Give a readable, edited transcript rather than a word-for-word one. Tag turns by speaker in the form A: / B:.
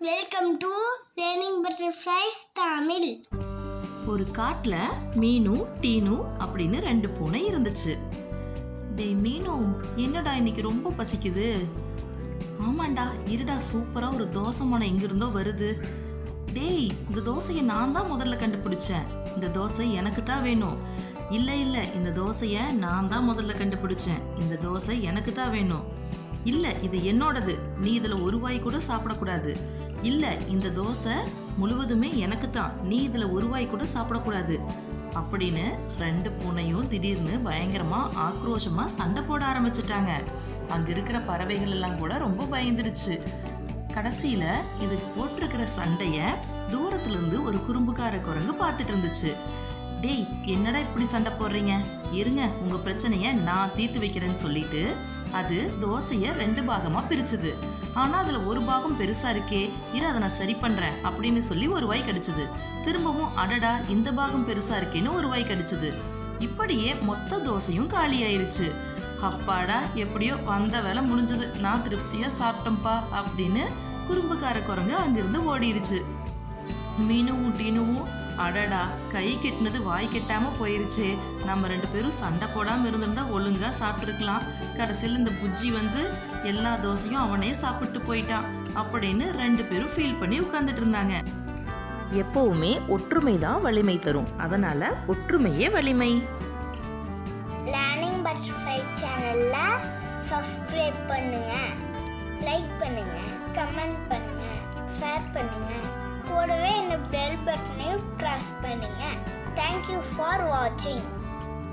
A: Welcome to learning butterflies Tamil.
B: ஒரு காட்டுல மீனு டீனு அப்படின்னு 2 பூனை இருந்துச்சு. டேய் மீனு, என்னடா இன்னைக்கு ரொம்ப பசிக்குது? ஆமாண்டா, இருடா, சூப்பரா ஒரு தோசை மனம் எங்கிருந்தோ வருது. டேய், இந்த தோசையை நான் தான் முதல்ல கண்டுபிடிச்சேன். இந்த தோசை எனக்கு தான் வேணும். இல்ல இல்ல, இந்த தோசைய நான் தான் முதல்ல கண்டுபிடிச்சேன். இந்த தோசை எனக்கு தான் வேணும். இல்ல, இது என்னோடது. நீ இதுல ஒரு வாய் கூட சாப்பிடக்கூடாது. இல்ல, இந்த தோசை முழுவதுமே எனக்கு தான். நீ இதுல ஒரு வாய் கூட சாப்பிடக்கூடாது அப்படின்னு 2 பூனையும் திடீர்னு பயங்கரமா ஆக்ரோஷமா சண்டை போட ஆரம்பிச்சிட்டாங்க. அங்க இருக்கிற பறவைகள் எல்லாம் கூட ரொம்ப பயந்துருச்சு. கடைசியில இதுக்கு போட்டிருக்கிற சண்டைய தூரத்துல இருந்து ஒரு குறும்புக்கார குரங்கு பார்த்துட்டு இருந்துச்சு. டேய், என்னடா இப்படி சண்டை போடுறீங்க? இருங்க, உங்க பிரச்சனைய நான் தீர்த்து வைக்கிறேன்னு சொல்லிட்டு அது தோசைய 2 பாகமா பிரிச்சுது. ஆனா அதுல ஒரு பாகம் பெருசா இருக்கே, இரு அதை நான் சரி பண்றேன் அப்படின்னு சொல்லி ஒரு வாய் கடிச்சது. திரும்பவும் அடடா, இந்த பாகம் பெருசா இருக்கேன்னு ஒரு வாய் கடிச்சது. இப்படியே மொத்த தோசையும் காலி ஆயிருச்சு. அப்பாடா, எப்படியோ வந்த வேலை முடிஞ்சது, நான் திருப்தியா சாப்பிட்டேன்பா அப்படின்னு குறும்புக்கார குரங்கு அங்கிருந்து ஓடிருச்சு. மீனுவும் டீனுவும் அடடா, கை கெட்டினது வாய் கெட்டாம போயிருச்சே, நம்ம 2 பேரும் சண்டை போடாம இருந்திருந்தா ஒழுங்கா சாப்பிட்டுருக்கலாம். கடைசியில் இந்த புஜ்ஜி வந்து எல்லா தோசையும் அவனே சாப்பிட்டு போயிட்டான் அப்படின்னு 2 பேரும் ஃபீல் பண்ணி உட்கார்ந்துட்டு இருந்தாங்க. எப்பவுமே ஒற்றுமை தான் வலிமை தரும். அதனால ஒற்றுமையே வலிமை.
A: லேர்னிங் பட்டர்ஃப்ளை சேனல்ல சப்ஸ்கிரைப் பண்ணுங்க, லைக் பண்ணுங்க, கமெண்ட் பண்ணுங்க, ஷேர் பண்ணுங்க. கூடவே இந்த பெல் பட்டனையும் பிரஸ் பண்ணுங்க. Thank you for watching.